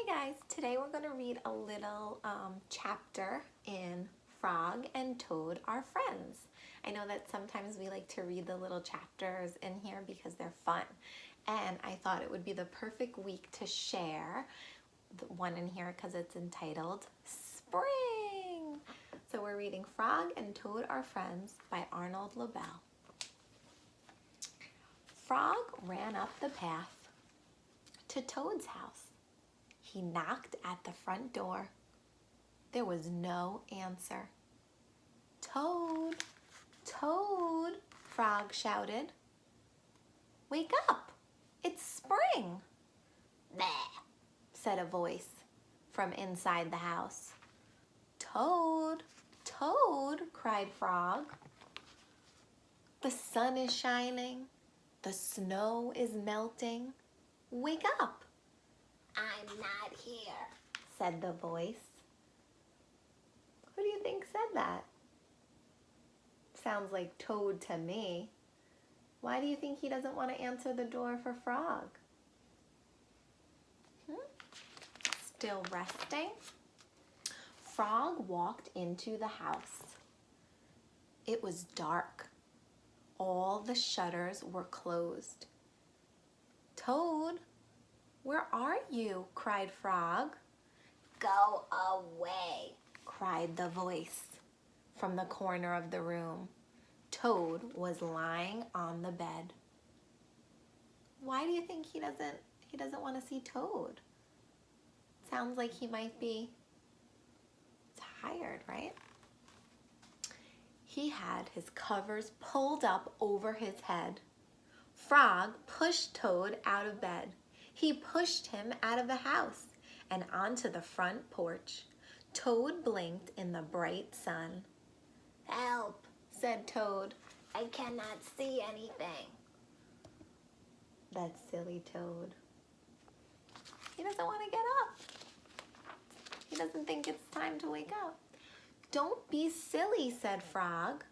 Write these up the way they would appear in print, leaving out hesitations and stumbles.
Guys, today we're going to read a little chapter in Frog and Toad Are Friends. I know that sometimes we like to read the little chapters in here because they're fun, and I thought it would be the perfect week to share the one in here because it's entitled Spring. So we're reading Frog and Toad Are Friends by Arnold LaBelle. Frog ran up the path to Toad's house. He knocked at the front door. There was no answer. "Toad, Toad," Frog shouted. "Wake up! It's spring!" "Bleh," said a voice from inside the house. "Toad, Toad," cried Frog. "The sun is shining. The snow is melting. Wake up." "I'm not here," said the voice. Who do you think said that? Sounds like Toad to me. Why do you think he doesn't want to answer the door for Frog? Still resting? Frog walked into the house. It was dark. All the shutters were closed. "Toad, where are you?" cried Frog. "Go away," cried the voice from the corner of the room. Toad was lying on the bed. Why do you think he doesn't want to see Toad? Sounds like he might be tired, right? He had his covers pulled up over his head. Frog pushed Toad out of bed. He pushed him out of the house and onto the front porch. Toad blinked in the bright sun. "Help," said Toad. "I cannot see anything." That silly Toad. He doesn't want to get up. He doesn't think it's time to wake up. "Don't be silly," said Frog.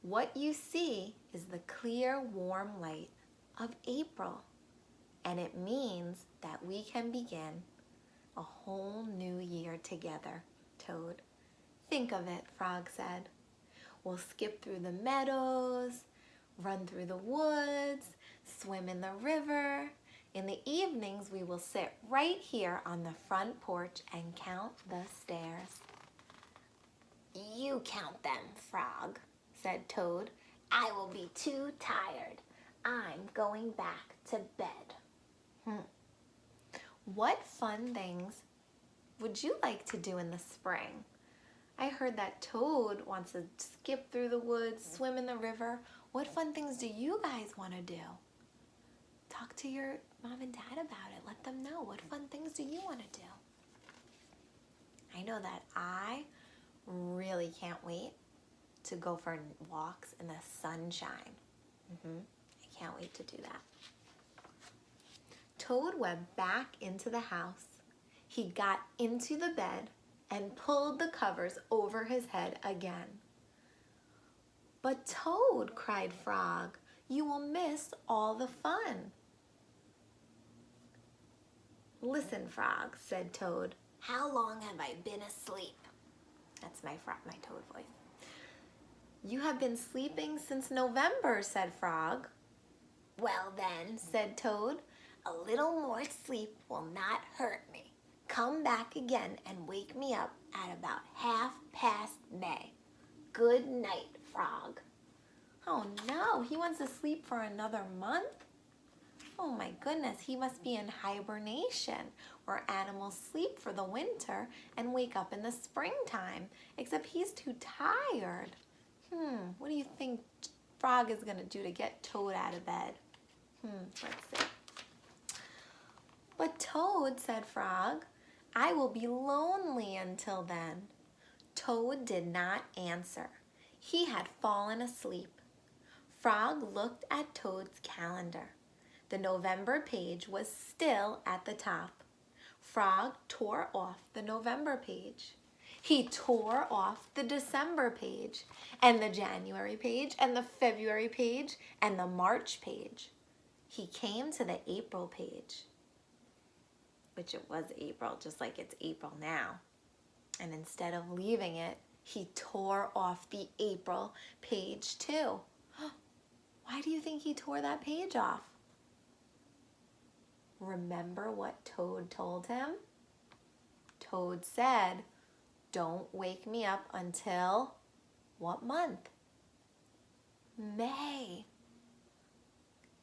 "What you see is the clear, warm light of April. And it means that we can begin a whole new year together, Toad. Think of it," Frog said. "We'll skip through the meadows, run through the woods, swim in the river. In the evenings, we will sit right here on the front porch and count the stairs." "You count them, Frog," said Toad. "I will be too tired. I'm going back to bed." What fun things would you like to do in the spring? I heard that Toad wants to skip through the woods, swim in the river. What fun things do you guys want to do? Talk to your mom and dad about it. Let them know. What fun things do you want to do? I know that I really can't wait to go for walks in the sunshine. I can't wait to do that. Toad went back into the house. He got into the bed and pulled the covers over his head again. "But Toad," cried Frog, "you will miss all the fun." "Listen, Frog," said Toad. "How long have I been asleep?" That's my Toad voice. "You have been sleeping since November," said Frog. "Well then," said Toad, "a little more sleep will not hurt me. Come back again and wake me up at about 1/2 May. Good night, Frog." Oh no, he wants to sleep for another month? Oh my goodness, he must be in hibernation, where animals sleep for the winter and wake up in the springtime, except he's too tired. What do you think Frog is going to do to get Toad out of bed? Let's see. "But Toad," said Frog, "I will be lonely until then." Toad did not answer. He had fallen asleep. Frog looked at Toad's calendar. The November page was still at the top. Frog tore off the November page. He tore off the December page, and the January page, and the February page, and the March page. He came to the April page. which it was April, just like it's April now. And instead of leaving it, he tore off the April page too. Why do you think he tore that page off? Remember what Toad told him? Toad said, don't wake me up until what month? May.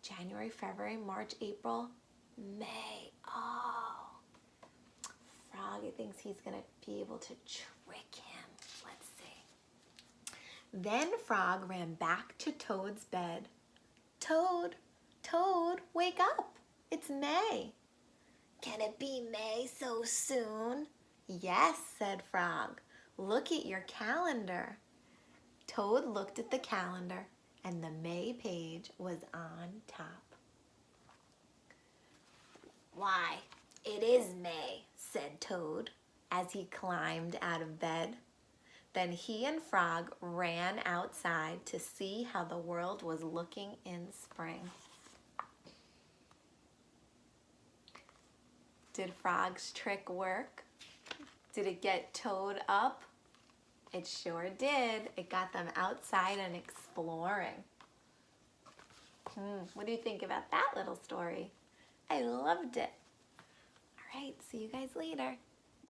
January, February, March, April, May. Oh, Frog thinks he's going to be able to trick him. Let's see. Then Frog ran back to Toad's bed. Toad, Toad, wake up. It's May. Can it be May so soon? Yes, said Frog. Look at your calendar. Toad looked at the calendar and the May page was on top. Why, it is May, said Toad as he climbed out of bed. Then he and Frog ran outside to see how the world was looking in spring. Did Frog's trick work? Did it get Toad up? It sure did. It got them outside and exploring. What do you think about that little story? I loved it. All right, see you guys later.